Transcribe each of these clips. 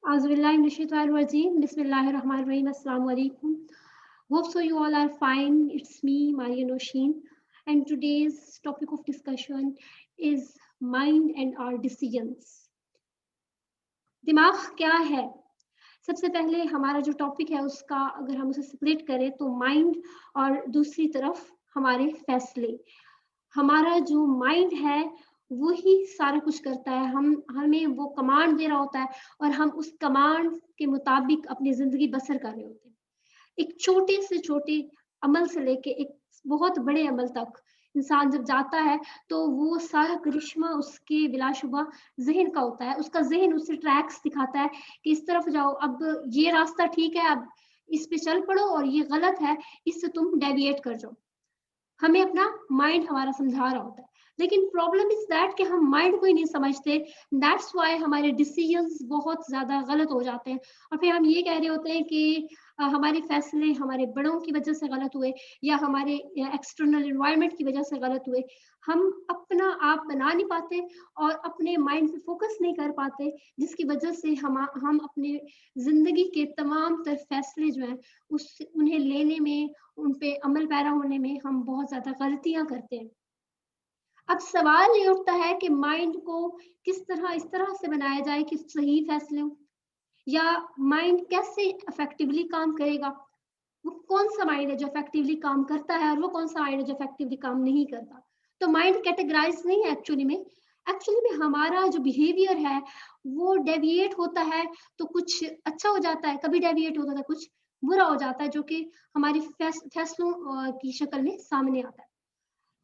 Auzubillahiminash-shaytanir-rajeem. Bismillahir-rahmanir-rahim. Assalamu alaikum. Hope so you all are fine. It's me, Mariam Oshin, and today's topic of discussion is mind and our decisions. दिमाग क्या है? सबसे पहले हमारा जो topic है उसका अगर हम उसे स्प्लिट करें तो माइंड और दूसरी तरफ हमारे फैसले। हमारा जो माइंड है वो ही सारा कुछ करता है, हमें वो कमांड दे रहा होता है और हम उस कमांड के मुताबिक अपनी जिंदगी बसर कर रहे होते हैं। एक छोटे से छोटे अमल से लेके एक बहुत बड़े अमल तक इंसान जब जाता है तो वो सारा करिश्मा उसके बिलाशुबा ज़हन का होता है। उसका ज़हन उसे ट्रैक्स दिखाता है कि इस तरफ जाओ, अब ये रास्ता ठीक है, अब इस पे चल पड़ो, और ये गलत है, इससे तुम डेविएट कर जाओ। हमें अपना माइंड हमारा समझा रहा होता है, लेकिन प्रॉब्लम इज दैट कि हम माइंड को ही नहीं समझते। दैट्स व्हाई हमारे डिसीजंस बहुत ज्यादा गलत हो जाते हैं और फिर हम ये कह रहे होते हैं कि हमारे फैसले हमारे बड़ों की वजह से गलत हुए या हमारे एक्सटर्नल एनवायरनमेंट की वजह से गलत हुए। हम अपना आप बना नहीं पाते और अपने माइंड पे फोकस नहीं कर पाते, जिसकी वजह से हम अपने जिंदगी के तमाम तर फैसले जो हैं उन्हें लेने में, उन पे अमल पैरा होने में हम बहुत ज़्यादा गलतियाँ करते हैं। अब सवाल ये उठता है कि माइंड को किस तरह इस तरह से बनाया जाए कि सही फैसले हों, या माइंड कैसे इफेक्टिवली काम करेगा? वो कौन-सा माइंड है जो इफेक्टिवली काम करता है और वो कौन-सा माइंड है जो इफेक्टिवली काम नहीं करता? तो माइंड कैटेगराइज़ नहीं है एक्चुअली में। एक्चुअली में हमारा जो बिहेवियर है वो डेविएट होता है तो कुछ अच्छा हो जाता है, कभी डेविएट होता है तो कुछ बुरा हो जाता है, जो कि हमारी फैसलों की शक्ल में सामने आता है।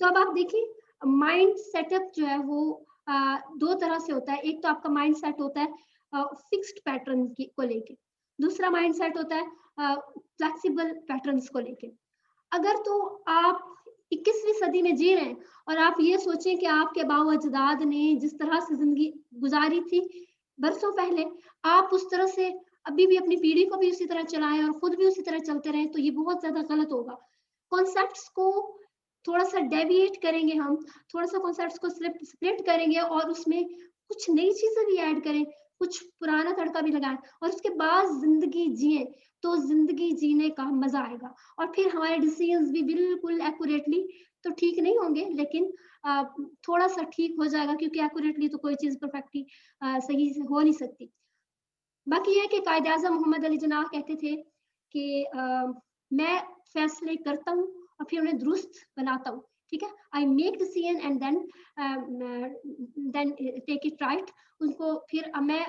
तो अब आप देखिए, माइंड सेटअप जो है वो 2 तरह से होता है। एक तो आपका माइंड सेट होता है फिक्स्ड पैटर्न की को लेके। दूसरा माइंड सेट होता है फ्लेक्सिबल पैटर्न्स को लेके। अगर तो आप 21वीं सदी में जी रहे हैं और आप ये सोचें कि आपके आबा-ओ-अजदाद ने जिस तरह से ज़िंदगी गुज़ारी थी बरसों पहले, आप उस तरह से अभी भी अपनी पीढ़ी को भी उसी तरह चलाएँ और खुद भी उसी तरह चलते रहें, तो ये बहुत ज़्यादा गलत होगा। कॉन्सेप्ट्स को थोड़ा-सा डेविएट करेंगे हम, थोड़ा-सा कॉन्सेप्ट्स को स्प्लिट करेंगे और उसमें कुछ नई चीज़ें भी ऐड करें, कुछ पुराना तड़का भी लगाएँ और उसके बाद ज़िंदगी जिएँ, तो ज़िंदगी जीने का मज़ा आएगा। और फिर हमारे डिसीजंस भी बिल्कुल एक्यूरेटली तो ठीक नहीं होंगे, लेकिन अ, थोड़ा-सा ठीक हो जाएगा, क्योंकि एक्यूरेटली तो कोई चीज़ परफेक्टली सही से हो नहीं सकती। बाकी ये है कि कायद-ए-आज़म मोहम्मद अली जिन्नाह कहते थे कि मैं फैसले करता हूँ और फिर उन्हें दुरुस्त बनाता हूँ, ठीक है? I make decision and then take it right. उनको फिर मैं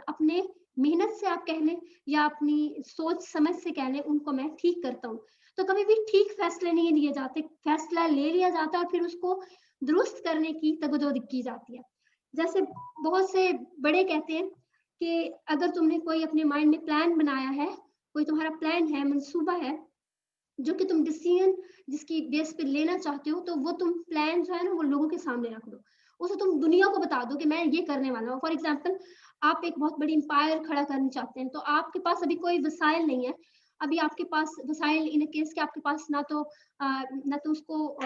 अपने मेहनत से आप कह लें या अपनी सोच समझ से कह लें, उनको मैं ठीक करता हूँ। तो कभी भी ठीक फैसले नहीं लिए जाते, फैसला ले लिया जाता है और फिर उसको दुरुस्त करने की तगदो की जाती है। जैसे बहुत से बड़े कहते हैं कि अगर तुमने कोई अपने माइंड में प्लान बनाया है, कोई तुम्हारा प्लान है, मंसूबा है, जो कि तुम डिसीजन जिसकी बेस पे लेना चाहते हो, तो वो तुम प्लान जो है ना वो लोगों के सामने रख दो। उसे तुम दुनिया को बता दो कि मैं ये करने वाला हूँ। फॉर एग्ज़ाम्पल, आप एक बहुत बड़ी एम्पायर खड़ा करना चाहते हैं, तो आपके पास अभी कोई वसाइल नहीं है। अभी आपके पास वसाइल इन केस कि आपके पास ना तो उसको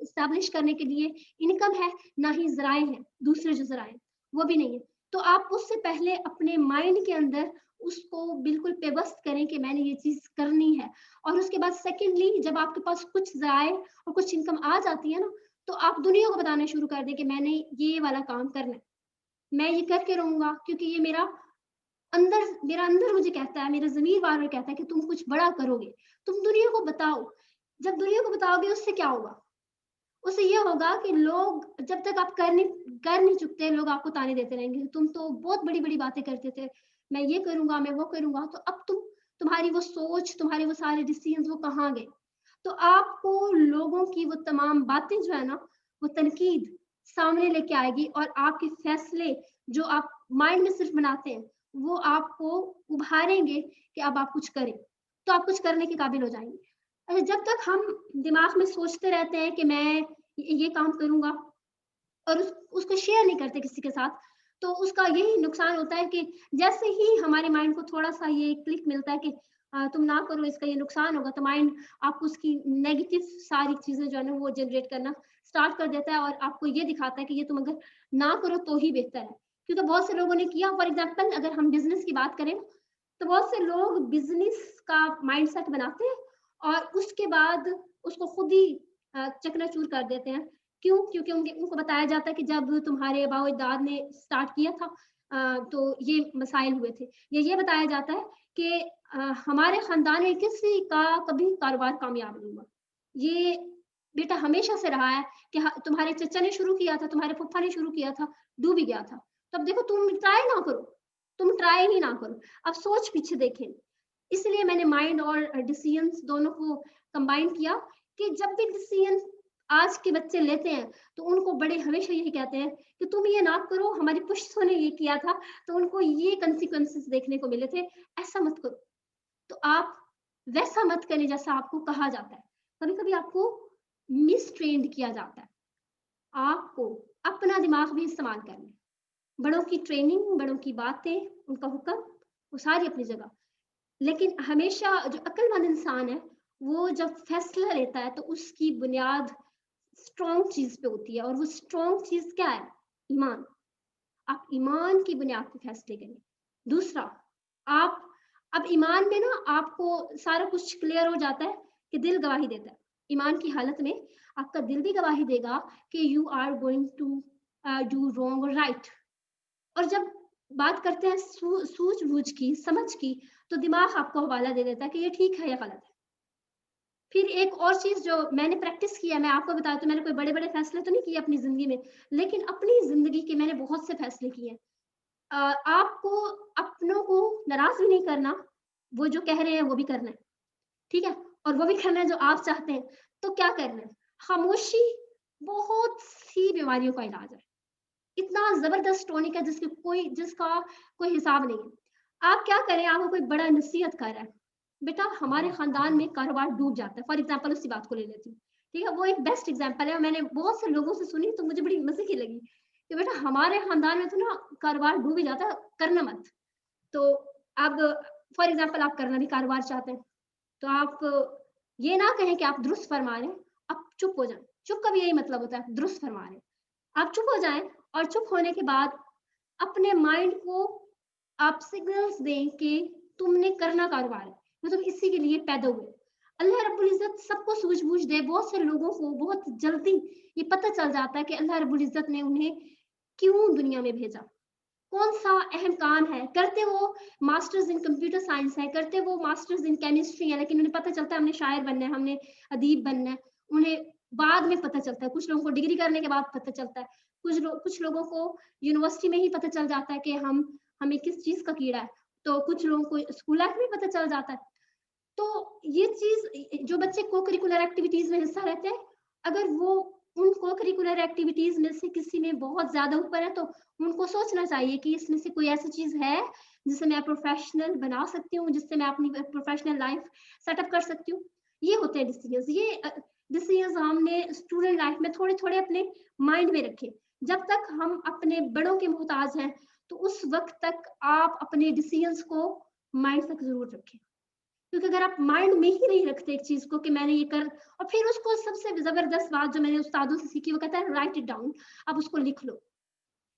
एस्टेब्लिश करने के लिए इनकम है, ना ही ज़राए हैं, दूसरे जो ज़राए हैं, वो भी नहीं है। तो आप उससे पहले अपने माइंड के अंदर उसको बिल्कुल पेवस्त करें कि मैंने ये चीज़ करनी है। और उसके बाद सेकेंडली जब आपके पास कुछ ज़राए और कुछ इनकम आ जाती है ना, तो आप दुनिया को बताना शुरू कर दें कि मैंने ये वाला काम करना है। मैं ये करके रहूँगा, क्योंकि ये मेरा अंदर मुझे कहता है, मेरा ज़मीर बार-बार कहता है कि तुम कुछ बड़ा करोगे। तुम दुनिया को बताओ। जब दुनिया को बताओगे उससे क्या होगा? उससे ये होगा कि लोग जब तक आप कर नहीं चुकते, लोग आपको ताने देते रहेंगे, तुम तो बहुत बड़ी-बड़ी बातें करते थे। मैं ये करूँगा, मैं वो करूँगा, तो अब तुम्हारी वो सोच, तुम्हारे वो सारे डिसीज़न्स वो कहाँ गए? तो आपको लोगों की वो तमाम बातें जो है ना, वो तनकीद सामने लेके आएगी और आपके फैसले जो आप माइंड में सिर्फ़ बनाते हैं, वो आपको उभारेंगे कि अब आप कुछ करें। तो आप कुछ करने के काबिल हो जाएँगे। जब तक हम दिमाग में सोचते रहते हैं कि मैं ये काम करूँगा और उसको शेयर नहीं करते किसी के साथ, तो उसका यही नुकसान होता है कि जैसे ही हमारे माइंड को थोड़ा-सा ये क्लिक मिलता है कि तुम ना करो, इसका ये नुकसान होगा, तो माइंड आपको उसकी नेगेटिव सारी चीज़ें जो है ना वो जनरेट करना स्टार्ट कर देता है और आपको ये दिखाता है कि ये तुम अगर ना करो तो ही बेहतर है। क्योंकि बहुत से लोगों ने किया। फॉर एग्जाम्पल अगर हम बिजनेस की बात करें तो बहुत से लोग बिजनेस का माइंडसेट बनाते हैं और उसके बाद उसको खुद ही चकनाचूर कर देते हैं। क्यों? क्योंकि उनको बताया जाता है कि जब तुम्हारे अबाव-अजदाद ने स्टार्ट किया था तो ये मसाइल हुए थे। या ये बताया जाता है कि हमारे खानदान में किसी का कभी कारोबार कामयाब नहीं हुआ। ये बेटा हमेशा से रहा है कि तुम्हारे चचा ने शुरू किया था, तुम्हारे फूफा ने शुरू किया था, डूब ही गया था। तब देखो तुम ट्राई ना करो, तुम ट्राई ही ना करो। अब सोच पीछे देखें। इसलिए मैंने माइंड और डिसीजंस दोनों को कंबाइन किया कि जब भी डिसीजन आज के बच्चे लेते हैं तो उनको बड़े हमेशा यही कहते हैं कि तुम ये ना करो, हमारी पुश्तों ने ये किया था तो उनको ये कंसिक्वेंसेस देखने को मिले थे, ऐसा मत करो। तो आप वैसा मत करें जैसा आपको कहा जाता है। कभी-कभी आपको मिसट्रेन्ड किया जाता है। आपको अपना दिमाग भी इस्तेमाल करना है। बड़ों की ट्रेनिंग, बड़ों की बातें, उनका हुक्म, वो सारी अपनी जगह। लेकिन हमेशा जो अक्लमंद इंसान है, वो जब फैसला लेता है तो उसकी बुनियाद स्ट्रॉन्ग चीज़ पे होती है और वो स्ट्रॉन्ग चीज़ क्या है? ईमान। आप ईमान की बुनियाद पे फैसले करें। दूसरा, आप अब ईमान में ना आपको सारा कुछ क्लियर हो जाता है कि दिल गवाही देता है। ईमान की हालत में आपका दिल भी गवाही देगा कि you are going to do wrong और राइट। और जब बात करते हैं सूझ-बूझ की, समझ की, तो दिमाग आपको हवाला दे देता है कि ये ठीक है या गलत है। फिर एक और चीज़ जो मैंने प्रैक्टिस किया, मैं आपको बताऊँ तो मैंने कोई बड़े-बड़े फैसले तो नहीं किए अपनी ज़िंदगी में, लेकिन अपनी ज़िंदगी के मैंने बहुत से फैसले किए हैं। आपको अपनों को नाराज़ भी नहीं करना, वो जो कह रहे हैं वो भी करना है, ठीक है? और वो भी करना है जो आप चाहते हैं, तो क्या करना है? खामोशी बहुत सी बीमारियों का इलाज है। इतना ज़बरदस्त टॉनिक है जिसका कोई हिसाब नहीं है। आप क्या करें, आपको कोई बड़ा नसीहत कर रहा है, बेटा हमारे ख़ानदान में कारोबार डूब जाता है, फॉर एग्ज़ाम्पल उसी बात को ले लेती हूँ, ठीक है? वो एक बेस्ट एग्ज़ाम्पल है और मैंने बहुत से लोगों से सुनी तो मुझे बड़ी मज़े की लगी, कि बेटा हमारे ख़ानदान में तो ना कारोबार डूब ही जाता है, करना मत। तो अब फॉर एग्ज़ाम्पल आप करना भी कारोबार चाहते हैं, तो आप ये ना कहें कि आप दुरुस्त फरमा रहे हैं, आप चुप हो जाएँ। चुप का भी यही मतलब होता है, दुरुस्त फरमा रहे हैं। आप चुप हो जाएँ और चुप होने के बाद अपने माइंड को आप सिग्नल्स दें कि तुमने करना कारोबार है, मतलब इसी के लिए पैदा हुए। अल्लाह रब्बुल इज़्ज़त सबको सूझ-बूझ दे, बहुत से लोगों को बहुत जल्दी ये पता चल जाता है कि अल्लाह रब्बुल इज़्ज़त ने उन्हें क्यों दुनिया में भेजा। कौन-सा अहम काम है, करते वो मास्टर्स इन कंप्यूटर साइंस है, करते वो मास्टर्स इन केमिस्ट्री है, लेकिन उन्हें पता चलता है हमने शायर बनना है, हमने अदीब बनना है। उन्हें बाद में पता चलता है, कुछ लोगों को डिग्री करने के बाद पता चलता है। कुछ लोगों को यूनिवर्सिटी में ही पता चल जाता है कि हमें किस चीज़ का कीड़ा है, तो कुछ लोगों को स्कूल लाइफ में पता चल जाता है। तो ये चीज़ जो बच्चे को-करिकुलर एक्टिविटीज़ में हिस्सा लेते हैं, अगर वो उन को-करिकुलर एक्टिविटीज़ में से किसी में बहुत ज़्यादा ऊपर है, तो उनको सोचना चाहिए कि इसमें से कोई ऐसी चीज़ है, जिसे मैं प्रोफ़ेशनल बना सकती हूँ, जिससे मैं अपनी प्रोफ़ेशनल लाइफ़ सेटअप कर सकती हूँ। ये होते हैं डिसीज़न्स। डिसीज़न्स हमने स्टूडेंट लाइफ़ में थोड़े-थोड़े अपने माइंड में रखे। जब तक हम अपने बड़ों के मोहताज हैं, तो उस वक़्त तक आप अपने डिसीज़न्स को माइंड तक ज़रूर रखें। क्योंकि अगर आप माइंड में ही नहीं रखते एक चीज़ को कि मैंने ये कर और फिर उसको सबसे ज़बरदस्त बात जो मैंने उस्तादों से सीखी वो कहता है राइट इट डाउन। आप उसको लिख लो।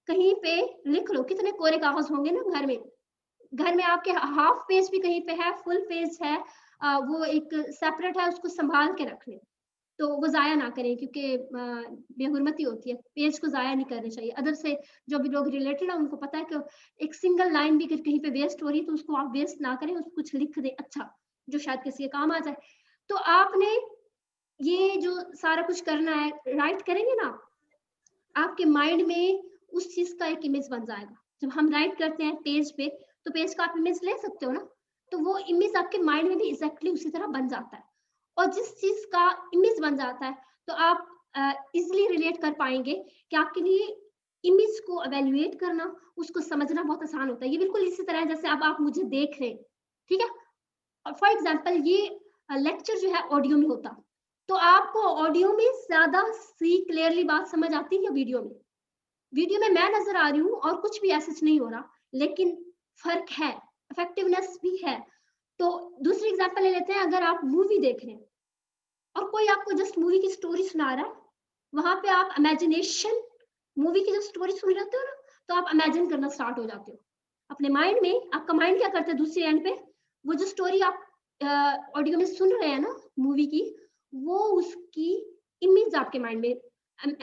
कहीं पे लिख लो, कितने कोरे कागज़ होंगे ना घर में। घर में आपके हाफ पेज भी कहीं पे है, फुल पेज है वो एक सेपरेट है उसको सँभाल के रख लें। तो वो ज़ाया ना करें क्योंकि बेहुरमती होती है, पेज को ज़ाया नहीं करना चाहिए। अदब से जो भी लोग रिलेटेड हैं उनको पता है कि एक सिंगल लाइन भी अगर कहीं पे वेस्ट हो रही है तो उसको आप वेस्ट ना करें, उसको कुछ लिख दें अच्छा, जो शायद किसी के काम आ जाए। तो आपने ये जो सारा कुछ करना है, राइट करेंगे ना, आपके माइंड में उस चीज़ का एक इमेज बन जाएगा। जब हम राइट करते हैं पेज पे, तो पेज का आप इमेज ले सकते हो ना, तो वो इमेज आपके माइंड में भी एग्ज़ैक्टली उसी तरह बन जाता है। और जिस चीज़ का इमेज बन जाता है, तो आप ईज़िली रिलेट कर पाएँगे कि आपके लिए इमेज को इवैल्यूएट करना, उसको समझना बहुत आसान होता है। ये बिल्कुल इसी तरह है जैसे अब आप मुझे देख रहे हैं, ठीक है? और फॉर एग्ज़ाम्पल ये लेक्चर जो है ऑडियो में होता, तो आपको ऑडियो में ज़्यादा क्लियरली बात समझ आती है या वीडियो में? वीडियो में मैं नज़र आ रही हूँ और कुछ भी ऐसा नहीं हो रहा, लेकिन फ़र्क है, इफेक्टिवनेस भी है। तो दूसरी एग्ज़ाम्पल ले लेते हैं अगर आप मूवी देख रहे हैं और कोई आपको जस्ट मूवी की स्टोरी सुना रहा है, वहाँ पे आप इमेजिनेशन मूवी की जब स्टोरी सुन रहे होते हो ना, तो आप इमेजिन करना स्टार्ट हो जाते हो अपने माइंड में। आपका माइंड क्या करता है दूसरे एंड पे, वो जो स्टोरी आप ऑडियो में सुन रहे हैं ना मूवी की, वो उसकी इमेज आपके माइंड में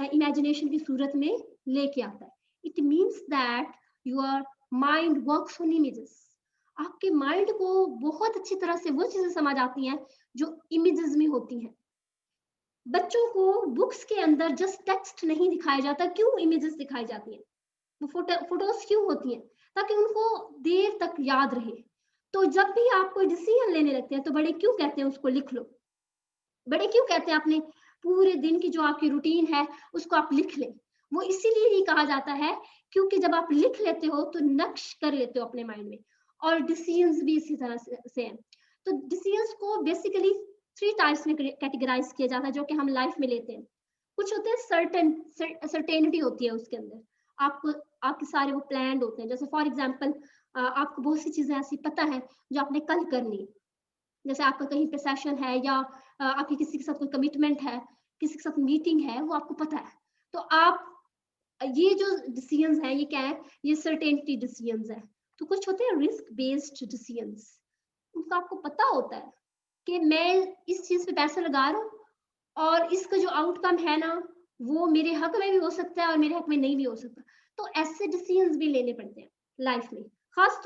इमेजिनेशन की सूरत में लेके आता है। It means that your mind works on images. आपके माइंड को बहुत अच्छी तरह से वो चीजें समझ आती हैं जो इमेजेस में होती हैं। बच्चों को बुक्स के अंदर जस्ट टेक्स्ट नहीं दिखाया जाता, क्यों इमेजेस दिखाई जाती हैं, वो फोटोज क्यों होती हैं, ताकि उनको देर तक याद रहे। तो जब भी आप कोई डिसीजन लेने लगते हैं तो बड़े क्यों कहते हैं उसको लिख लो, बड़े क्यों कहते हैं अपने पूरे दिन की जो आपकी रूटीन है उसको आप लिख लें। वो इसीलिए ही कहा जाता है क्योंकि जब आप लिख लेते हो तो नक्श कर लेते हो अपने माइंड में। और डिसीजंस भी इसी तरह से हैं। तो डिसीजंस को बेसिकली 3 टाइप्स में कैटेगराइज किया जाता है जो कि हम लाइफ में लेते हैं। कुछ होते हैं सर्टेनिटी होती है उसके अंदर, आपको आपके सारे वो प्लान होते हैं। जैसे फॉर एग्जांपल आपको बहुत सी चीजें ऐसी पता है जो आपने कल करनी है, जैसे आपका कहीं पे सेशन है या आपकी किसी के साथ कोई कमिटमेंट है, किसी के साथ मीटिंग है, वो आपको पता है। तो आप ये जो डिसीजंस हैं ये क्या है, ये सर्टेनिटी डिसीजंस है। तो कुछ होते हैं रिस्क बेस्ड डिसीजंस, उनका आपको पता होता है कि मैं इस चीज पे पैसा लगा रहा हूँ और इसका जो आउटकम है ना वो मेरे हक में भी हो सकता है और मेरे हक में नहीं भी हो सकता। तो ऐसे डिसीजंस भी लेने पड़ते हैं लाइफ में। खास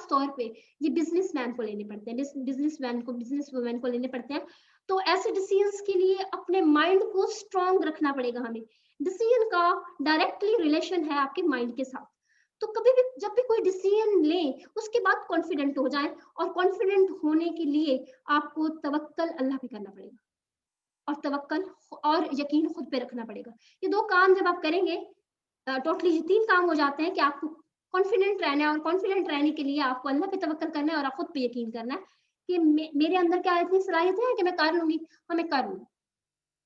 तौर पे ये बिजनेसमैन को लेने पड़ते हैं, बिजनेसमैन को, बिजनेस वुमेन को लेने पड़ते हैं। तो ऐसे डिसीजंस के लिए अपने माइंड को स्ट्रांग रखना पड़ेगा हमें। डिसीजन का डायरेक्टली रिलेशन है आपके माइंड के साथ। तो कभी भी जब भी कोई डिसीजन लें उसके बाद कॉन्फिडेंट हो जाएं, और कॉन्फिडेंट होने के लिए आपको तवक्कल अल्लाह पे करना पड़ेगा और तवक्कल और यकीन खुद पे रखना पड़ेगा। ये 2 काम जब आप करेंगे टोटली ये 3 काम हो जाते हैं कि आपको कॉन्फिडेंट रहना है, और कॉन्फिडेंट रहने के लिए आपको अल्लाह पे तवक्कल करना है और आप खुद पे यकीन करना है कि मेरे अंदर क्या इतनी सलाहियत है कि मैं कर लूंगी, हाँ मैं कर लूंगी,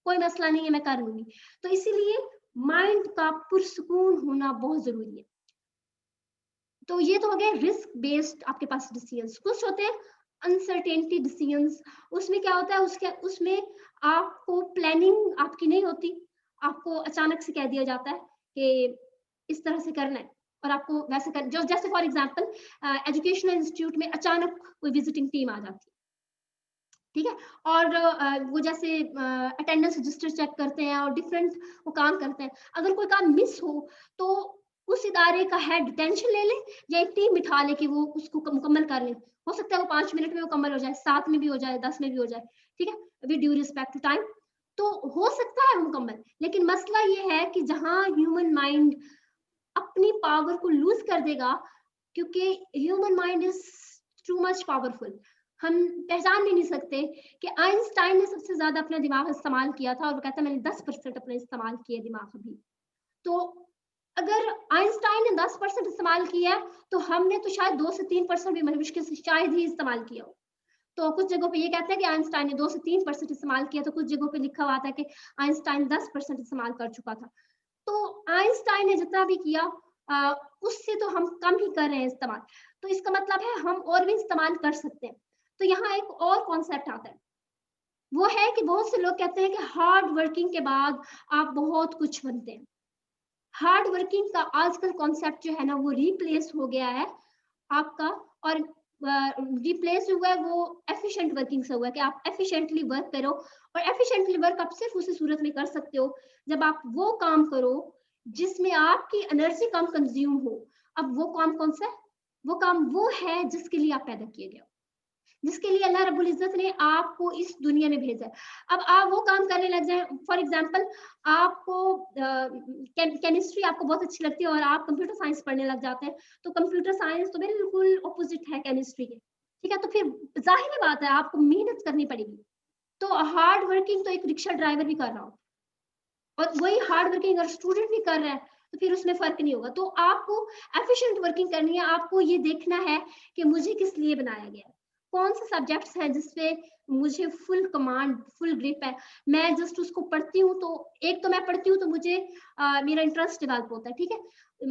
कोई मसला नहीं है, मैं कर लूंगी। तो इसीलिए माइंड का पुरसुकून होना बहुत जरूरी है। तो ये तो हो गए रिस्क बेस्ड आपके पास डिसीजंस। कुछ होते हैं अनसर्टेनिटी डिसीजंस, उसमें क्या होता है, उसमें आपको प्लानिंग आपकी नहीं होती, आपको अचानक से कह दिया जाता है कि इस तरह से करना है और आपको वैसे कर, जो जैसे फॉर एग्जांपल एजुकेशनल इंस्टीट्यूट में अचानक कोई विजिटिंग टीम आ जाती है, ठीक है, और वो जैसे अटेंडेंस रजिस्टर चेक करते हैं और डिफरेंट वो काम करते हैं। अगर कोई काम मिस हो तो उस इदारे का हेड टेंशन ले ले या एक टीम बिठा ले कि वो उसको मुकम्मल कर ले। हो सकता है वो 5 मिनट में मुकम्मल हो जाए, 7 में भी हो जाए, 10 में भी हो जाए, ठीक है, with due respect to time. तो हो सकता है मुकम्मल, लेकिन मसला ये है कि जहां ह्यूमन माइंड अपनी पावर को लूज कर देगा, क्योंकि human mind is too much powerful. हम पहचान भी नहीं सकते कि आइंस्टाइन ने सबसे ज्यादा अपना दिमाग इस्तेमाल किया था और वो कहता है मैंने 10% अपना इस्तेमाल किया दिमाग अभी। तो अगर आइंस्टाइन ने 10% इस्तेमाल किया तो हमने तो शायद 2 से 3% भी मुश्किल से शायद ही इस्तेमाल किया हो। तो कुछ जगहों पे ये कहते हैं कि आइंस्टाइन ने 2 से 3% इस्तेमाल किया, तो कुछ जगहों पे लिखा हुआ था कि आइंस्टाइन 10% इस्तेमाल कर चुका था। तो आइंस्टाइन ने जितना भी किया उससे तो हम कम ही कर रहे हैं इस्तेमाल। तो इसका मतलब है हम और भी इस्तेमाल कर सकते हैं। तो यहाँ एक और कॉन्सेप्ट आता है, वो है कि बहुत से लोग कहते हैं कि हार्ड वर्किंग के बाद आप बहुत कुछ बनते हैं। हार्ड वर्किंग का आजकल कॉन्सेप्ट जो है ना वो रिप्लेस हो गया है आपका, और रिप्लेस हुआ है वो एफिशिएंट वर्किंग से हुआ है कि आप एफिशिएंटली वर्क करो। और एफिशिएंटली वर्क आप सिर्फ उसी सूरत में कर सकते हो जब आप वो काम करो जिसमें आपकी एनर्जी कम कंज्यूम हो। अब वो काम कौन सा है, वो काम वो है जिसके लिए आप पैदा किए गए हो, जिसके लिए अल्लाह रब्बुल इज्जत ने आपको इस दुनिया में भेजा है। अब आप वो काम करने लग जाए, फॉर एग्जांपल आपको केमिस्ट्री आपको बहुत अच्छी लगती है और आप कंप्यूटर साइंस पढ़ने लग जाते हैं, तो कंप्यूटर साइंस तो बिल्कुल ऑपोजिट है केमिस्ट्री के, ठीक है। तो फिर जाहिर बात है आपको मेहनत करनी पड़ेगी। तो हार्ड वर्किंग तो एक रिक्शा ड्राइवर भी कर रहा हो और वही हार्ड वर्किंग अगर स्टूडेंट भी कर रहा है तो फिर उसमें फर्क नहीं होगा। तो आपको एफिशिएंट वर्किंग करनी है, आपको ये देखना है कि मुझे किस लिए बनाया गया है, कौन से सब्जेक्ट्स हैं जिसपे मुझे फुल कमांड फुल ग्रिप है। मैं जस्ट उसको पढ़ती हूँ, तो एक तो मैं पढ़ती हूँ तो मुझे मेरा इंटरेस्ट डेवलप होता है, ठीक है,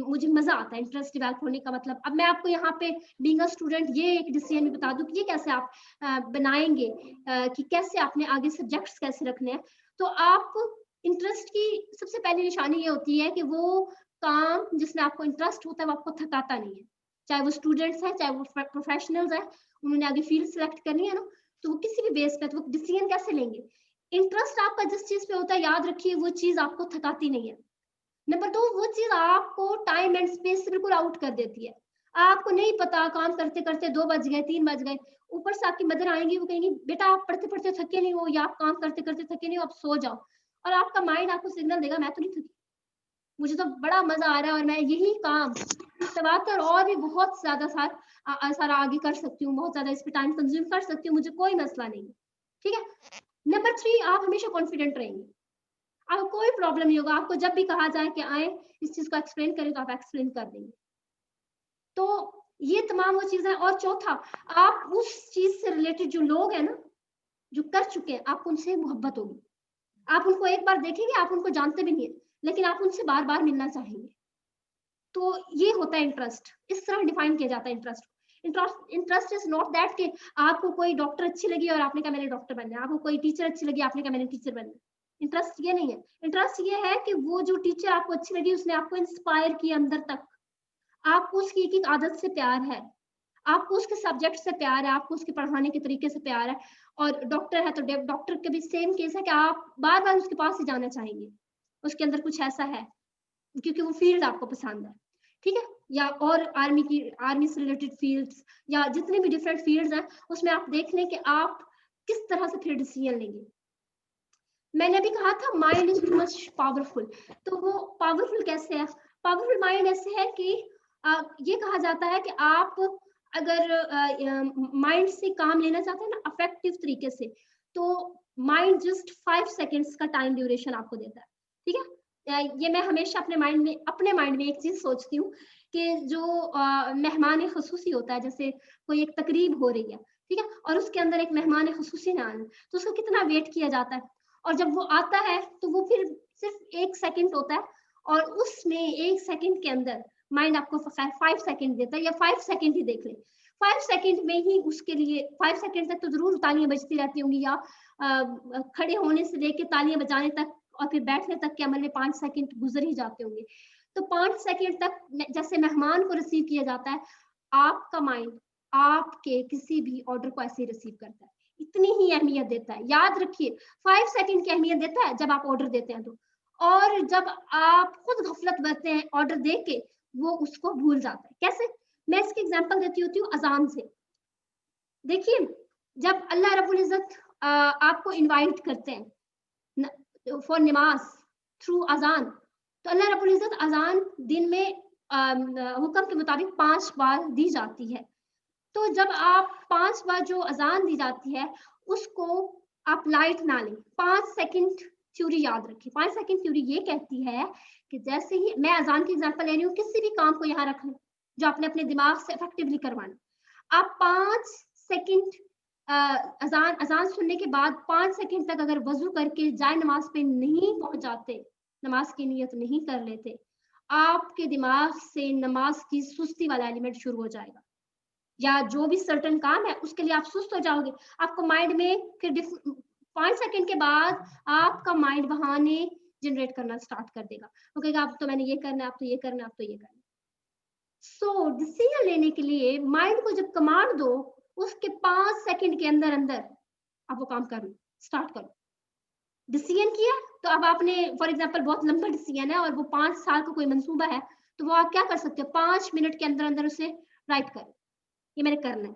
मुझे मजा आता है। इंटरेस्ट डेवलप होने का मतलब, अब मैं आपको यहाँ पे बीइंग अ स्टूडेंट ये एक डिसीजन भी बता दूं कि ये कैसे आप बनाएंगे कि कैसे आपने आगे सब्जेक्ट्स कैसे रखने हैं। तो आप इंटरेस्ट की सबसे पहली निशानी ये होती है कि वो काम जिसमें आपको इंटरेस्ट होता है वो आपको थकाता नहीं है, चाहे वो स्टूडेंट्स हैं, चाहे वो प्रोफेशनल्स हैं, उन्होंने आगे फील्ड सिलेक्ट करनी है ना, तो वो किसी भी बेस पे तो वो डिसीजन कैसे लेंगे? इंटरेस्ट आपका जिस चीज पे होता है, याद रखिए वो चीज आपको थकाती नहीं है। नंबर 2, वो चीज आपको टाइम एंड स्पेस से बिल्कुल आउट कर देती है। आपको नहीं पता, काम करते करते 2 बज गए, 3 बज गए, ऊपर से आपकी मदर आएंगी, वो कहेंगी बेटा आप पढ़ते पढ़ते थके नहीं हो, या आप काम करते करते थके नहीं हो, आप सो जाओ। और आपका माइंड आपको सिग्नल देगा मैं तो नहीं थकी, मुझे तो बड़ा मजा आ रहा है और मैं यही काम तबाकर और भी बहुत ज्यादा सारा आगे कर सकती हूँ, बहुत ज्यादा इस पे टाइम कंज्यूम कर सकती हूँ, मुझे कोई मसला नहीं है। ठीक है। नंबर 3, आप हमेशा कॉन्फिडेंट रहेंगे, आपको कोई प्रॉब्लम नहीं होगा, आपको जब भी कहा जाए कि आए इस चीज को एक्सप्लेन करें तो आप एक्सप्लेन कर देंगे। तो ये तमाम वो चीजें। और चौथा, आप उस चीज से रिलेटेड जो लोग हैं ना, जो कर चुके हैं, आपको उनसे मोहब्बत होगी। आप उनको एक बार देखेंगे, आप उनको जानते भी नहीं है, लेकिन आप उनसे बार बार मिलना चाहेंगे। तो ये होता है इंटरेस्ट, इस तरह डिफाइन किया जाता है interest. Interest is not that कि आपको कोई डॉक्टर अच्छी लगी और आपने कहा मैंने डॉक्टर बनना है, आपको कोई टीचर अच्छी लगी आपने कहा मैंने टीचर बनना है। इंटरेस्ट ये नहीं है। इंटरेस्ट ये है कि वो जो टीचर आपको अच्छी लगी उसने आपको इंस्पायर किया अंदर तक, आपको उसकी एक एक आदत से प्यार है, आपको उसके सब्जेक्ट से प्यार है, आपको उसके पढ़ाने के तरीके से प्यार है। और डॉक्टर है तो डॉक्टर के भी सेम केस है कि आप बार बार उसके पास ही जाना चाहेंगे, उसके अंदर कुछ ऐसा है, क्योंकि वो फील्ड आपको पसंद है। ठीक है। या और आर्मी से रिलेटेड फील्ड्स या जितने भी डिफरेंट फील्ड्स हैं, उसमें आप देख लें कि आप किस तरह से फिर डिसीजन लेंगे। मैंने अभी कहा था mind is too much powerful, तो वो पावरफुल कैसे है? पावरफुल माइंड ऐसे है कि ये कहा जाता है कि आप अगर माइंड से काम लेना चाहते हैं ना अफेक्टिव तरीके से, तो माइंड जस्ट 5 सेकेंड्स का टाइम ड्यूरेशन आपको देता है। ठीक है। ये मैं हमेशा अपने माइंड में एक चीज सोचती हूँ कि जो मेहमान खसूसी होता है, जैसे कोई एक तकरीब हो रही है, ठीक है, और उसके अंदर एक मेहमान खसूसी ना आए, तो उसका कितना वेट किया जाता है, और जब वो आता है तो वो फिर सिर्फ 1 सेकंड होता है, और उसमें 1 सेकंड के अंदर माइंड आपको 5 सेकंड देता है, या 5 सेकंड ही देख ले, 5 सेकंड में ही उसके लिए 5 सेकंड तक तो जरूर तालियां बजती रहती होंगी, या खड़े होने से लेके तालियां बजाने तक और फिर बैठने तक के अमल में 5 सेकंड गुजर ही जाते होंगे। तो 5 सेकंड तक जैसे मेहमान को रिसीव किया जाता है, आपका माइंड आपके किसी भी ऑर्डर को ऐसे ही रिसीव करता है, इतनी ही अहमियत देता है। याद रखिए 5 सेकंड की अहमियत देता है जब आप ऑर्डर देते हैं तो, और जब आप खुद गफलत बरतते हैं ऑर्डर दे के, वो उसको भूल जाता है। कैसे? मैं इसकी एग्जांपल देती होती हूँ अजान से। देखिए, जब अल्लाह रब्बुल इज्जत आपको इनवाइट करते हैं फॉर नमाज थ्रू अजान, तो अल्लाह रब्बुल इज्जत अजान दिन में हुक्म के मुताबिक 5 बार दी जाती है। तो जब आप 5 बार जो अजान दी जाती है, उसको आप लाइट ना लें। 5 सेकंड थ्योरी याद रखें। 5 सेकंड थ्योरी ये कहती है कि जैसे ही मैं अजान की एग्जांपल ले रही हूँ, किसी भी काम को यहाँ रख लें जो आपने अपने दिमाग से इफेक्टिवली करवाना। आप 5 सेकंड अजान अजान सुनने के बाद 5 सेकंड तक अगर वजू करके जाए नमाज पे नहीं पहुंच जाते, नमाज की नियत नहीं कर लेते, आपके दिमाग से नमाज की सुस्ती वाला एलिमेंट शुरू हो जाएगा, या जो भी सर्टन काम है उसके लिए आप सुस्त हो जाओगे। आपको माइंड में फिर 5 सेकंड के बाद आपका माइंड बहाने जनरेट करना स्टार्ट कर देगा, वो कहेगा अब तो मैंने ये करना है, अब तो ये करना है, अब तो ये करना है। सो डिसीजन लेने के लिए माइंड को जब कमांड दो, उसके 5 सेकंड के अंदर अंदर आप वो काम करो, स्टार्ट करो। डिसीजन किया तो अब आपने फॉर एग्जांपल बहुत लंबा डिसीजन है और वो 5 साल का कोई मंसूबा है, तो वो आप क्या कर सकते हो, 5 मिनट के अंदर अंदर उसे राइट करो, ये मैंने करना है।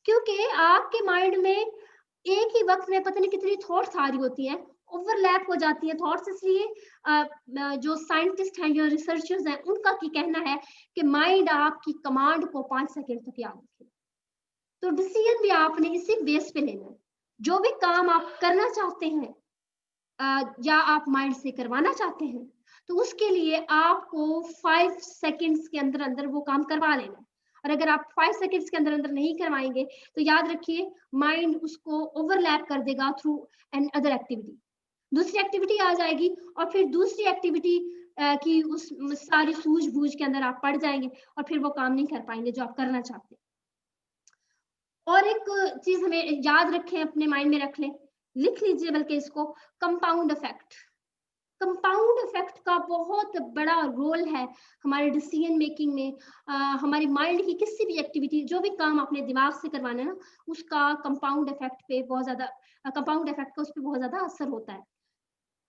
क्योंकि आपके माइंड में एक ही वक्त में पता नहीं कितनी थॉट्स आ रही होती हैं, ओवरलैप हो जाती है थॉट्स, इसलिए जो साइंटिस्ट हैं, जो रिसर्चर्स हैं, उनका की कहना है कि माइंड आपकी कमांड को 5 सेकंड तक याद रखे। तो डिसीजन भी आपने इसी बेस पे लेना है। जो भी काम आप करना चाहते हैं या आप माइंड से करवाना चाहते हैं, तो उसके लिए आपको 5 सेकंड्स के अंदर अंदर वो काम करवा लेना है। और अगर आप 5 सेकंड्स के अंदर अंदर नहीं करवाएंगे, तो याद रखिए माइंड उसको ओवरलैप कर देगा थ्रू एन अदर एक्टिविटी, दूसरी एक्टिविटी आ जाएगी, और फिर दूसरी एक्टिविटी की उस सारी सूझबूझ के अंदर आप पड़ जाएंगे, और फिर वो काम नहीं कर पाएंगे जो आप करना चाहते हैं। और एक चीज हमें याद रखें, अपने माइंड में रख लें, लिख लीजिए बल्कि इसको, कंपाउंड इफेक्ट। कंपाउंड इफेक्ट का बहुत बड़ा रोल है हमारे डिसीजन मेकिंग में। हमारे माइंड की किसी भी एक्टिविटी, जो भी काम अपने दिमाग से करवाना है ना, उसका कंपाउंड इफेक्ट पे बहुत ज्यादा, कंपाउंड इफेक्ट का उस पर बहुत ज्यादा असर होता है।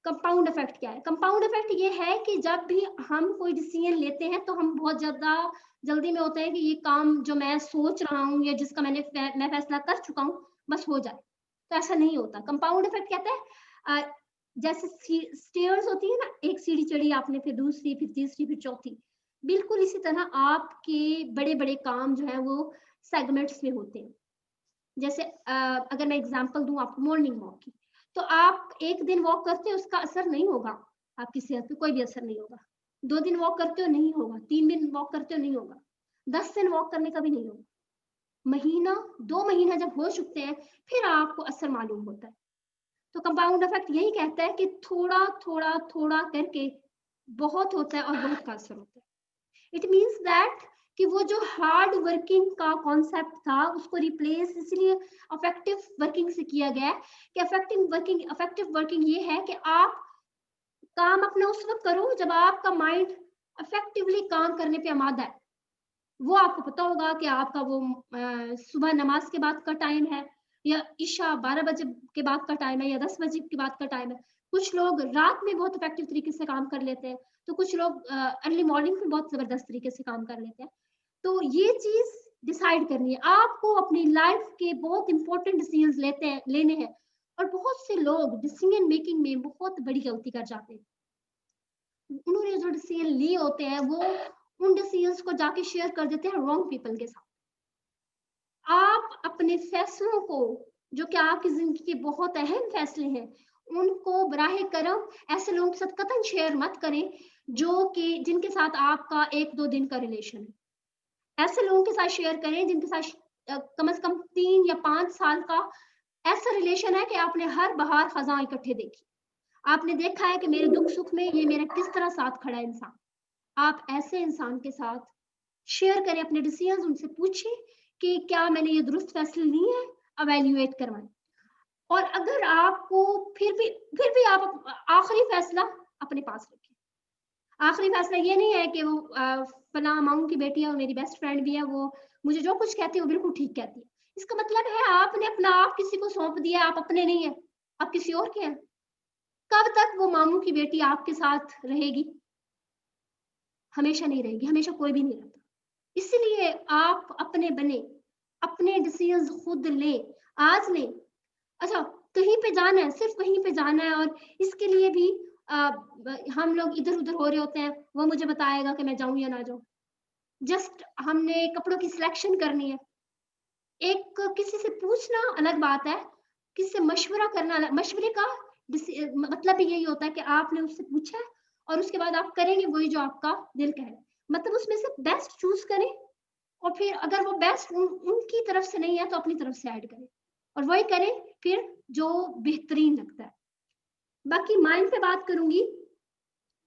कंपाउंड इफेक्ट क्या है? कंपाउंड इफेक्ट ये है कि जब भी हम कोई डिसीजन लेते हैं तो हम बहुत ज्यादा जल्दी में होते हैं कि ये काम जो मैं सोच रहा हूँ या जिसका मैं फैसला कर चुका हूँ बस हो जाए, तो ऐसा नहीं होता। कंपाउंड इफेक्ट कहता है जैसे स्टेयर्स होती है ना, एक सीढ़ी चढ़ी आपने, फिर दूसरी, फिर तीसरी, फिर चौथी, बिल्कुल इसी तरह आपके बड़े बड़े काम जो है वो सेगमेंट्स में होते हैं। जैसे अगर मैं एग्जांपल दूं आपको मॉर्निंग वॉक की, तो आप एक दिन वॉक करते हो उसका असर नहीं होगा, आपकी सेहत पे कोई भी असर नहीं होगा। 2 दिन वॉक करते हो नहीं होगा, 3 दिन वॉक करते हो नहीं होगा, 10 दिन वॉक करने का भी नहीं होगा। महीना, 2 महीना जब हो चुकते हैं फिर आपको असर मालूम होता है। तो कंपाउंड इफेक्ट यही कहता है कि थोड़ा थोड़ा थोड़ा करके बहुत होता है और बहुत का असर होता है। इट मीन्स दैट कि वो जो हार्ड वर्किंग का कॉन्सेप्ट था उसको रिप्लेस इसलिए अफेक्टिव वर्किंग से किया गया है कि अफेक्टिव वर्किंग ये है कि आप काम अपना उस वक्त करो जब आपका माइंड इफेक्टिवली काम करने पे आमादा है। वो आपको पता होगा कि आपका वो सुबह नमाज के बाद का टाइम है, या ईशा 12 बजे के बाद का टाइम है, या 10 बजे के बाद का टाइम है। कुछ लोग रात में बहुत इफेक्टिव तरीके से काम कर लेते हैं, तो कुछ लोग अर्ली मॉर्निंग में बहुत जबरदस्त तरीके से काम कर लेते हैं। तो ये चीज डिसाइड करनी है आपको। अपनी लाइफ के बहुत इंपॉर्टेंट डिसीजंस लेने हैं, और बहुत से लोग डिसीजन मेकिंग में बहुत बड़ी गलती कर जाते हैं। उन्होंने जो डिसीजन लिए होते हैं वो उन डिसीजंस को जाके शेयर कर देते हैं रॉन्ग पीपल के साथ। आप अपने फैसलों को, जो कि आपकी जिंदगी के बहुत अहम फैसले हैं, उनको बराहे करम ऐसे लोगों के साथ कतई शेयर मत करें जो कि जिनके साथ आपका 1-2 दिन का रिलेशन है। ऐसे लोगों के साथ शेयर करें जिनके साथ कम से कम 3 या 5 साल का ऐसा रिलेशन है कि आपने हर बहार खजा इकट्ठे देखी, आपने देखा है कि मेरे दुख सुख में ये मेरा किस तरह साथ खड़ा है इंसान। आप ऐसे इंसान के साथ शेयर करें अपने डिसीजंस, उनसे पूछें कि क्या मैंने ये दुरुस्त फैसले लिए हैं, अवेल्युएट करवाएं। और अगर आपको फिर भी आप आखिरी फैसला अपने पास रखें। आखिरी फैसला ये नहीं है कि वो फला माऊ की बेटी है, वो मेरी बेस्ट फ्रेंड भी है, वो मुझे जो कुछ कहती है वो बिल्कुल ठीक कहती है। इसका मतलब है आपने अपना आप किसी को सौंप दिया, आप अपने नहीं है, आप किसी और के हैं। कब तक वो मामू की बेटी आपके साथ रहेगी? हमेशा नहीं रहेगी, हमेशा कोई भी नहीं रहता। इसलिए आप अपने बने, अपने डिसीजंस खुद लें, आज लें। अच्छा, कहीं पे जाना है, सिर्फ कहीं पे जाना है, और इसके लिए भी हम लोग इधर उधर हो रहे होते हैं, वो मुझे बताएगा कि मैं जाऊं या ना जाऊं। जस्ट हमने कपड़ों की सिलेक्शन करनी है, एक किसी से पूछना अलग बात है, किसी से मशवरा करना अलग। मशवरे का मतलब भी यही होता है कि आपने उससे पूछा है और उसके बाद आप करेंगे वही जो आपका दिल कहे। मतलब उसमें से बेस्ट चूज करें, और फिर अगर वो बेस्ट उनकी तरफ से नहीं है तो अपनी तरफ से ऐड करें, और वही करें फिर जो बेहतरीन लगता है। बाकी माइंड पे बात करूंगी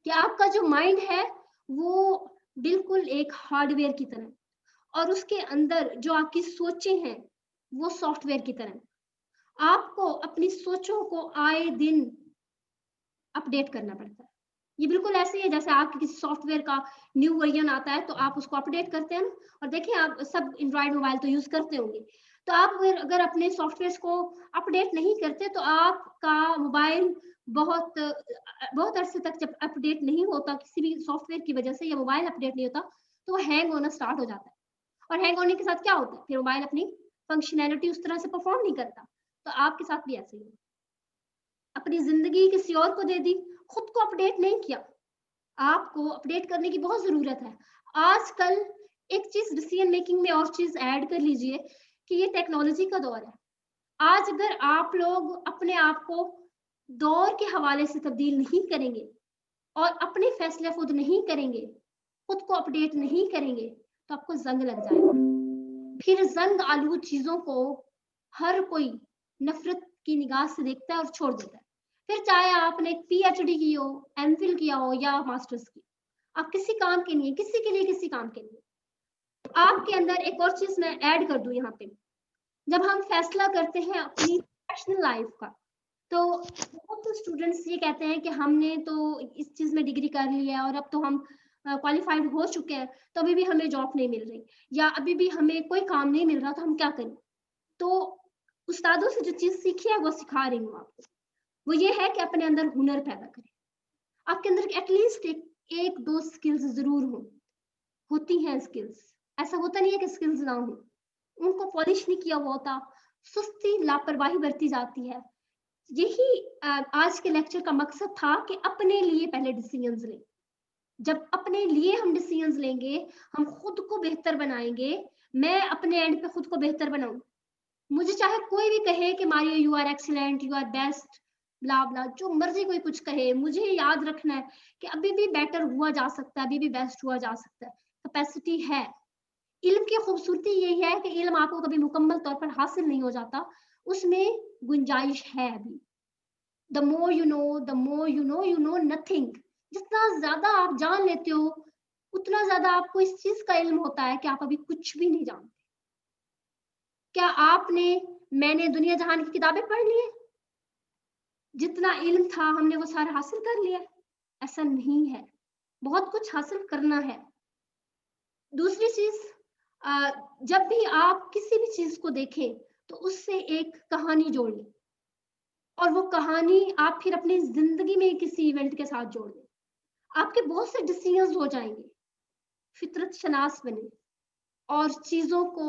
कि आपका जो माइंड है वो बिल्कुल एक हार्डवेयर की तरह, और उसके अंदर जो आपकी सोचें हैं वो सॉफ्टवेयर की तरह। आपको अपनी सोचों को आए दिन अपडेट करना पड़ता है। ये बिल्कुल ऐसे ही है जैसे आपके किसी सॉफ्टवेयर का न्यू वर्जन आता है तो आप उसको अपडेट करते हैं ना। और देखिए, आप सब एंड्रॉइड मोबाइल तो यूज करते होंगे, तो आप अगर अपने सॉफ्टवेयर को अपडेट नहीं करते तो आपका मोबाइल बहुत बहुत अरसे तक जब अपडेट नहीं होता किसी भी सॉफ्टवेयर की वजह से, या मोबाइल अपडेट नहीं होता, तो वो हैंग होना स्टार्ट हो जाता है। और हैंग होने के साथ क्या होता है, फिर मोबाइल अपनी फंक्शनैलिटी उस तरह से परफॉर्म नहीं करता। तो आपके साथ भी ऐसे ही है। अपनी जिंदगी किसी और को दे दी, खुद को अपडेट नहीं किया। आपको अपडेट करने की बहुत जरूरत है। आजकल एक चीज डिसीजन मेकिंग में और चीज ऐड कर लीजिए कि ये टेक्नोलॉजी का दौर है। आज अगर आप लोग अपने आप को दौर के हवाले से तब्दील नहीं करेंगे और अपने फैसले खुद नहीं करेंगे, खुद को अपडेट नहीं करेंगे, तो आपको जंग लग जाएगा। फिर जंग आलू चीजों को हर कोई नफरत की निगाह से देखता है और छोड़ देता है। फिर चाहे आपने पीएचडी की हो, एमफिल किया हो या मास्टर्स की, आप किसी काम के नहीं, किसी के लिए, किसी काम के लिए। आपके अंदर एक और चीज मैं ऐड कर दूं यहाँ पे, जब हम फैसला करते हैं अपनी प्रोफेशनल लाइफ का, तो बहुत स्टूडेंट्स ये कहते हैं कि हमने तो इस चीज में डिग्री कर ली है और अब तो हम क्वालिफाइड हो चुके हैं, तो अभी भी हमें जॉब नहीं मिल रही या अभी भी हमें कोई काम नहीं मिल रहा, तो हम क्या करें? तो उस्तादों से जो चीज सीखी है वो सिखा रही हूँ आपको। वो ये है कि अपने अंदर हुनर पैदा करें। आपके अंदर एटलीस्ट एक दो स्किल्स जरूर हो, होती हैं स्किल्स। ऐसा होता नहीं है कि स्किल्स ना हो, उनको पॉलिश नहीं किया हुआ होता, सुस्ती लापरवाही बरती जाती है। यही आज के लेक्चर का मकसद था कि अपने लिए पहले डिसीजंस लें। जब अपने लिए हम डिसीजंस लेंगे, हम खुद को बेहतर बनाएंगे। मैं अपने एंड पे खुद को बेहतर बनाऊं, मुझे चाहे कोई भी कहे कि Mario you are excellent, you are best, blah blah, जो मर्जी कोई कुछ कहे, मुझे याद रखना है कि अभी भी बेटर हुआ जा सकता है, अभी भी बेस्ट हुआ जा सकता है, कैपेसिटी है। इल्म की खूबसूरती यही है कि इल्म आपको कभी मुकम्मल तौर पर हासिल नहीं हो जाता, उसमें गुंजाइश है अभी। The more you know, the more you know nothing. जितना ज्यादा आप जान लेते हो, उतना ज्यादा आपको इस चीज का इल्म होता है कि आप अभी कुछ भी नहीं जानते। क्या आपने, मैंने दुनिया जहान की किताबें पढ़ ली है? जितना इल्म था हमने वो सारा हासिल कर लिया? ऐसा नहीं है, बहुत कुछ हासिल करना है। दूसरी चीज, जब भी आप किसी भी चीज को देखें तो उससे एक कहानी जोड़ लें, और वो कहानी आप फिर अपनी जिंदगी में किसी इवेंट के साथ जोड़ लें। आपके बहुत से डिसीजंस हो जाएंगे। फितरत शनास बने और चीजों को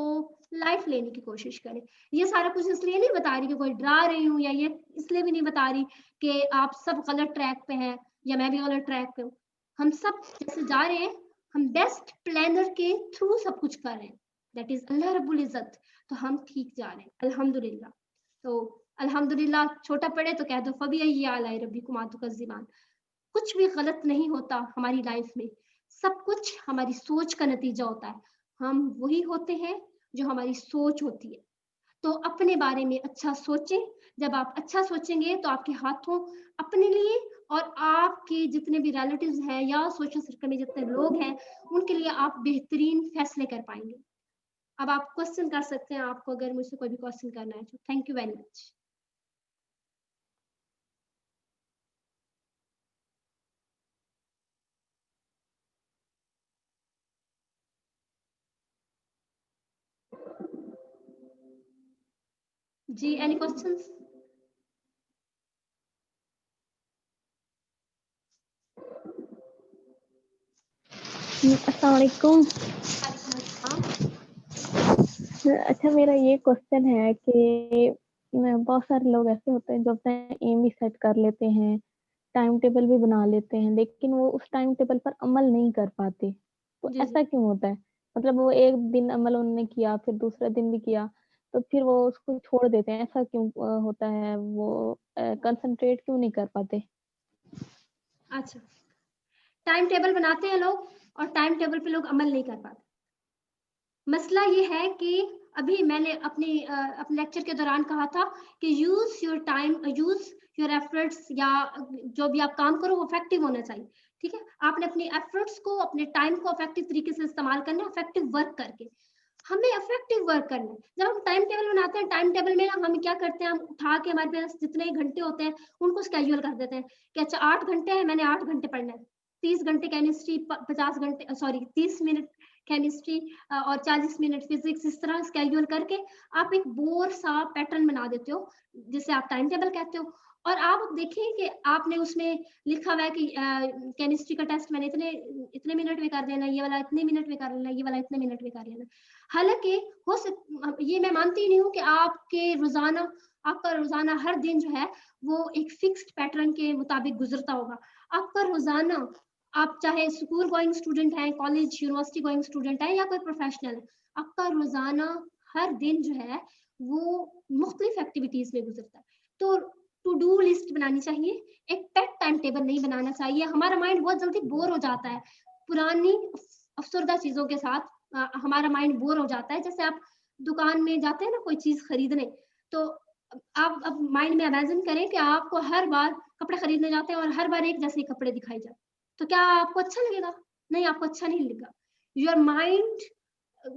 लाइफ लेने की कोशिश करें। ये सारा कुछ इसलिए नहीं बता रही कि कोई डरा रही हूँ, या ये इसलिए भी नहीं बता रही कि आप सब गलत ट्रैक पे हैं या मैं भी गलत ट्रैक पे हूँ। हम सब जैसे जा रहे हैं, हम बेस्ट प्लानर के थ्रू सब कुछ कर रहे हैं, दैट इज अल्लाह रब्बुल इज्जत। तो हम ठीक जा रहे हैं अल्हम्दुलिल्लाह। तो अल्हम्दुलिल्लाह छोटा पड़े तो कह दो फबी अय्याल रब्बी कुमातु का ज़ीमान। कुछ भी गलत नहीं होता हमारी लाइफ में, सब कुछ हमारी सोच का नतीजा होता है। हम वही होते हैं जो हमारी सोच होती है। तो अपने बारे में अच्छा सोचें। जब आप अच्छा सोचेंगे तो आपके हाथों अपने लिए और आपके जितने भी रिलेटिव्स हैं या सोशल सर्कल में जितने लोग हैं, उनके लिए आप बेहतरीन फैसले कर पाएंगे। अब आप क्वेश्चन कर सकते हैं, आपको अगर मुझसे कोई भी क्वेश्चन करना है तो। Thank you very much. जी, एनी क्वेश्चंस? अस्सलाम वालेकुम। अच्छा, मेरा ये क्वेश्चन है कि बहुत सारे लोग ऐसे होते हैं जो अपना एम भी सेट कर लेते हैं, टाइम टेबल भी बना लेते हैं, लेकिन वो उस टाइम टेबल पर अमल नहीं कर पाते। तो जी जी। ऐसा क्यों होता है? मतलब वो एक दिन अमल उन्होंने किया, फिर दूसरा दिन भी किया, तो फिर वो उसको छोड़ देते हैं। ऐसा क्यों होता है? वो कंसंट्रेट क्यों नहीं कर पाते? अच्छा, टाइम टेबल बनाते हैं लोग और टाइम टेबल पे लोग अमल नहीं कर पाते। मसला ये है कि अभी मैंने अपने लेक्चर के दौरान कहा था कि use your time, use your efforts, या जो भी आप काम करो वो इफेक्टिव होना चाहिए। ठीक है, आपने अपने एफर्ट्स को, अपने टाइम को इफेक्टिव तरीके से इस्तेमाल करना है, इफेक्टिव वर्क करके। हमें इफेक्टिव वर्क करना है। जब हम टाइम टेबल बनाते हैं, टाइम टेबल में हम क्या करते हैं, हम उठा के हमारे पास जितने घंटे होते हैं उनको स्केड्यूल कर देते हैं कि अच्छा 8 घंटे है, मैंने 8 घंटे पढ़ना है। 30 घंटे केमिस्ट्री, 50 घंटे, सॉरी 30 मिनट केमिस्ट्री और 40 मिनट फिजिक्स, इस तरह स्केड्यूल करके आप एक बोर सा पैटर्न बना देते हो जिसे आप टाइम टेबल कहते हो। और आप देखें कि आपने उसमें लिखा हुआ है कि केमिस्ट्री का टेस्ट मैंने इतने इतने मिनट में कर देना, ये वाला इतने मिनट में कर लेना, ये वाला इतने मिनट में कर लेना। हालांकि ये मैं मानती नहीं हूँ कि आपका रोजाना हर दिन जो है वो एक फिक्स्ड पैटर्न के मुताबिक गुजरता होगा। आपका रोजाना, आप चाहे स्कूल गोइंग स्टूडेंट हैं, कॉलेज यूनिवर्सिटी गोइंग स्टूडेंट हैं या कोई प्रोफेशनल, आपका रोजाना हर दिन जो है वो मुख्तलिफ एक्टिविटीज में गुजरता है। तो टू डू लिस्ट बनानी चाहिए, एक पेट टाइम टेबल नहीं बनाना चाहिए। हमारा माइंड बहुत जल्दी बोर हो जाता है पुरानी अफसरदा चीजों के साथ। हमारा माइंड बोर हो जाता है। जैसे आप दुकान में जाते हैं ना कोई चीज खरीदने, तो आप अब माइंड में इमेजिन करें कि आपको हर बार कपड़े खरीदने जाते हैं और हर बार एक जैसे कपड़े दिखाई जाए, तो क्या आपको अच्छा लगेगा? नहीं, आपको अच्छा नहीं लगेगा। Your mind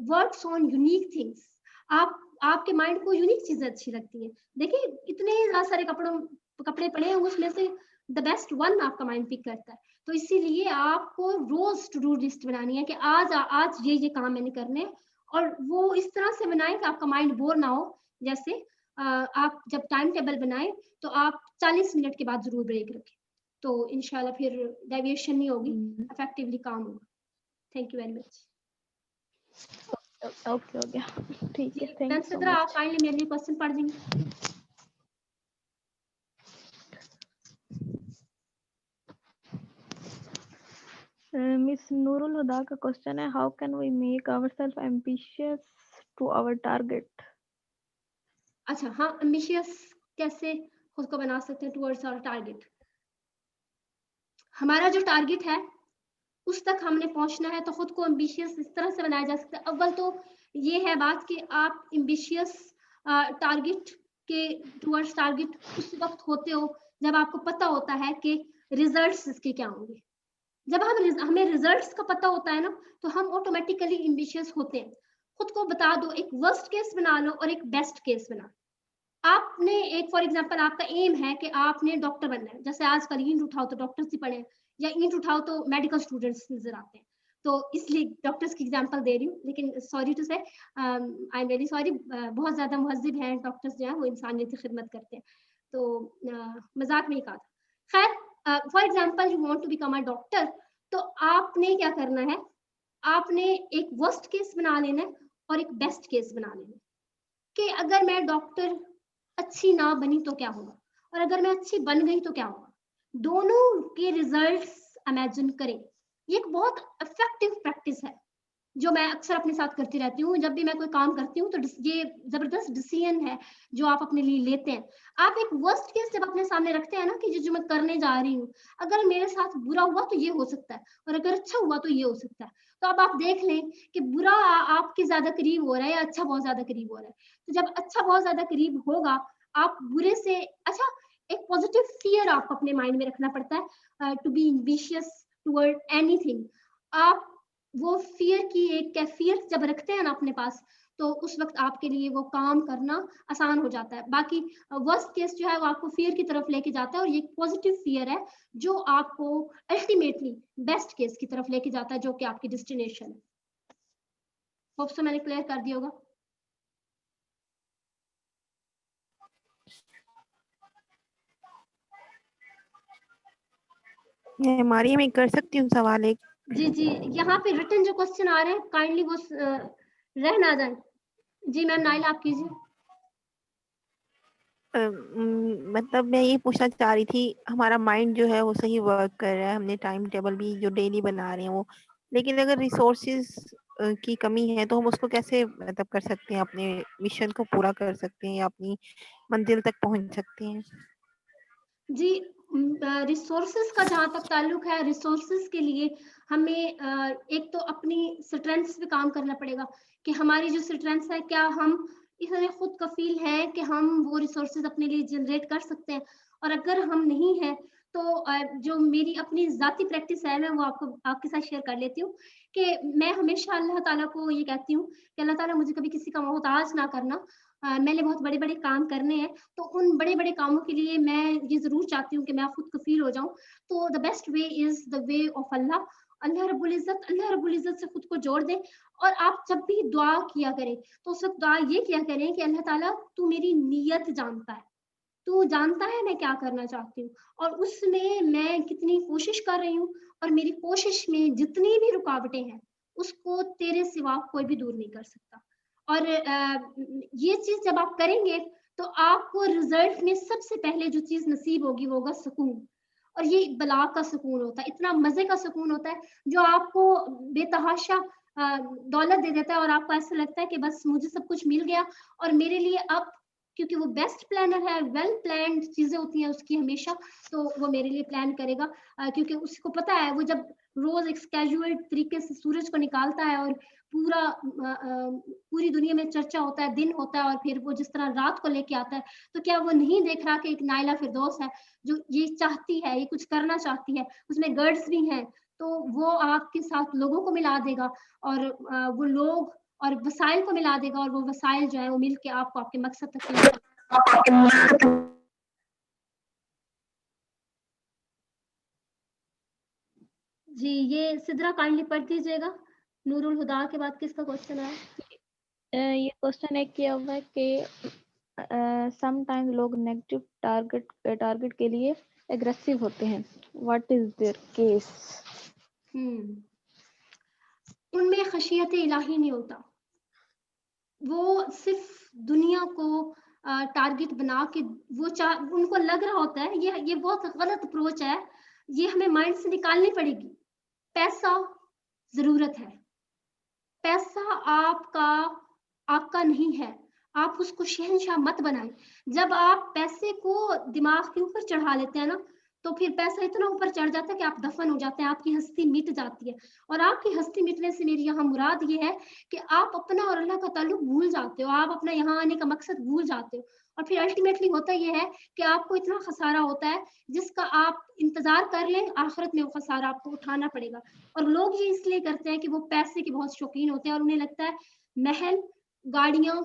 works on unique things. आप आपके माइंड को यूनिक चीजें अच्छी लगती हैं। देखिए, इतने सारे कपड़ों कपड़े पड़े हैं उसमें से द बेस्ट वन आपका माइंड पिक करता है। तो इसीलिए आपको रोज टू डू लिस्ट बनानी है कि आज ये काम मैंने करने हैं, और वो इस तरह से बनाएं कि आपका माइंड बोर ना हो। जैसे आप जब टाइम टेबल बनाएं तो आप 40 मिनट के बाद जरूर ब्रेक रखें, तो इंशाल्लाह फिर डेविएशन नहीं होगी, इफेक्टिवली काम होगा। Thank you very much. Okay, हो गया, ठीक है, थैंक मैम यू सो सदरा, आप मच। काइंडली मेरे लिए क्वेश्चन पढ़ देंगे। मिस नूरुल हुदा का क्वेश्चन है, how can we make ourself ambitious to our target? अच्छा हाँ, एम्बिशियस कैसे खुद को बना सकते हैं टुवर्ड्स आवर टारगेट। हमारा जो टारगेट है उस तक हमने पहुंचना है, तो खुद को एम्बिशियस इस तरह से बनाया जा सकता है। अव्वल तो ये है बात कि आप एम्बिशियस टारगेट के टुवर्ड्स टारगेट उस वक्त होते हो जब आपको पता होता है कि रिजल्ट्स इसके क्या होंगे। जब हमें रिजल्ट्स का पता होता है ना, तो हम ऑटोमेटिकली एम्बिशियस होते हैं। खुद को बता दो, एक वर्स्ट केस बना लो और एक बेस्ट केस बना। आपने एक फॉर एग्जांपल आपका एम है कि आपने डॉक्टर बनना है, जैसे आजकल ईंट उठाओ तो डॉक्टर्स ही पढ़े, या ईंट उठाओ तो मेडिकल स्टूडेंट्स नजर आते हैं, तो इसलिए डॉक्टर्स की एग्जांपल दे रही हूँ। लेकिन सॉरी टू से, आई एम वेरी सॉरी, बहुत ज्यादा मुहज्जिब हैं डॉक्टर्स जो हैं, वो इंसानियत की खिदमत करते हैं, तो मजाक में ही कहा था। खैर, for example you want to become a doctor, तो आपने क्या करना है, आपने एक वर्स्ट केस बना लेना है और एक बेस्ट केस बना लेना है कि अगर मैं डॉक्टर अच्छी ना बनी तो क्या होगा, और अगर मैं अच्छी बन गई तो क्या होगा। दोनों के रिजल्ट्स इमेजिन करें। ये एक बहुत इफेक्टिव प्रैक्टिस है जो मैं अक्सर अपने साथ करती रहती हूँ। जब भी मैं कोई काम करती हूँ तो ये जबरदस्त डिसीजन है जो आप अपने लिए लेते हैं। आप एक वर्स्ट केस जब अपने सामने रखते हैं ना कि जो मैं करने जा रही हूँ, अगर मेरे साथ बुरा हुआ तो ये हो सकता है, और अगर अच्छा हुआ तो ये हो सकता है। तो अब आप देख लें कि बुरा आपके ज्यादा करीब हो रहा है या अच्छा बहुत ज्यादा करीब हो रहा है। तो जब अच्छा बहुत ज्यादा करीब होगा, आप बुरे से अच्छा, एक पॉजिटिव फियर आपको अपने माइंड में रखना पड़ता है to be ambitious toward anything. आप वो फियर की एक कैफियत जब रखते हैं ना अपने पास, तो उस वक्त आपके लिए वो काम करना आसान हो जाता है। बाकी वर्स्ट केस जो है वो आपको फियर की तरफ लेके जाता है, और ये पॉजिटिव फियर है जो आपको अल्टीमेटली बेस्ट केस की तरफ लेके जाता है, जो कि आपकी डेस्टिनेशन है। होप सो मैंने क्लियर कर दिया होगा। हमारी मैं कर सकती हूँ सवाल एक? जी जी, यहाँ पे रिटन जो क्वेश्चन आ रहे हैं काइंडली वो रह ना जाए। जी मैम नाइला, आप कीजिए। मतलब मैं ये पूछना चाह रही थी, हमारा माइंड जो है वो सही वर्क कर रहा है, हमने टाइम टेबल भी जो डेली बना रहे हैं वो, लेकिन अगर रिसोर्सेज की कमी है तो हम उसको कैसे मतलब कर सकते हैं, अपने मिशन को पूरा कर सकते हैं या अपनी मंजिल तक पहुंच सकते हैं? जी, रिसोर्सेज का जहाँ तक ताल्लुक है, रिसोर्सेज के लिए हमें एक तो अपनी स्ट्रेंथ्स पे काम करना पड़ेगा कि हमारी जो स्ट्रेंथ्स है, क्या हम इतने खुद कफील हैं कि हम वो रिसोर्सेज अपने लिए जनरेट कर सकते हैं। और अगर हम नहीं है तो जो मेरी अपनी जाती प्रैक्टिस है, मैं वो आपके साथ शेयर कर लेती हूँ कि मैं हमेशा अल्लाह ताला को ये कहती हूँ कि अल्लाह ताला मुझे कभी किसी का मोहताज ना करना। मैंने बहुत बड़े बड़े काम करने हैं, तो उन बड़े बड़े कामों के लिए मैं ये जरूर चाहती हूँ कि मैं खुद कफील हो जाऊं। तो the best way is the way of Allah. Allah रब्बुल इज्जत से खुद को जोड़ दें। और आप जब भी दुआ किया करें तो उस वक्त दुआ ये किया करें कि अल्लाह ताला तू मेरी नीयत जानता है, तू जानता है मैं क्या करना चाहती हूँ, और उसमें मैं कितनी कोशिश कर रही हूँ, और मेरी कोशिश में जितनी भी रुकावटें हैं उसको तेरे सिवा कोई भी दूर नहीं कर सकता। और ये चीज जब आप करेंगे तो आपको रिजल्ट में सबसे पहले जो चीज नसीब होगी वो होगा सुकून। और ये बला का सुकून होता है, इतना मजे का सुकून होता है जो आपको बेतहाशा दौलत दे देता है, और आपको ऐसा लगता है कि बस मुझे सब कुछ मिल गया और मेरे लिए अब, क्योंकि वो बेस्ट प्लानर है, वेल प्लान्ड चीजें होती हैं उसकी हमेशा, तो वो मेरे लिए प्लान करेगा। क्योंकि उसको पता है, वो जब रोज एक कैजुअल तरीके से सूरज को निकालता है और पूरी दुनिया में चर्चा होता है, दिन होता है, और फिर वो जिस तरह रात को लेके आता है, तो क्या वो नहीं देख रहा कि एक नाइला फिरदौस है जो ये चाहती है, ये कुछ करना चाहती है, उसमें गर्ड्स भी हैं, तो वो आपके साथ लोगों को मिला देगा, और वो लोग और वसाइल को मिला देगा, और वो वसाइल जो है वो मिल के आपको आपके मकसद तक ले जाएगा। जी, ये सिद्रा काइंडली पढ़ दीजिएगा। नूरुल हुदा के बाद किसका क्वेश्चन आया? ये क्वेश्चन एक किया हुआ है कि समटाइम लोग नेगेटिव टारगेट के लिए एग्रेसिव होते हैं, व्हाट इज देयर केस? उनमें खशियत इलाही नहीं होता, वो सिर्फ दुनिया को टारगेट बना के उनको लग रहा होता है ये बहुत गलत अप्रोच है, ये हमें माइंड से निकालनी पड़ेगी। पैसा जरूरत है, पैसा आपका आका नहीं है, आप उसको शहंशाह मत बनाएं। जब आप पैसे को दिमाग के ऊपर चढ़ा लेते हैं ना, तो फिर पैसा इतना ऊपर चढ़ जाता है कि आप दफन हो जाते हैं, आपकी हस्ती मिट जाती है। और आपकी हस्ती मिटने से मेरी यहाँ मुराद ये है कि आप अपना और अल्लाह का ताल्लुक भूल जाते हो, आप अपना यहाँ आने का मकसद भूल जाते हो। और फिर अल्टीमेटली होता यह है कि आपको इतना खसारा होता है जिसका आप इंतजार कर लें, आखिरत में वो खसारा आपको उठाना पड़ेगा। और लोग ये इसलिए करते हैं कि वो पैसे के बहुत शौकीन होते हैं और उन्हें लगता है महल, गाड़ियां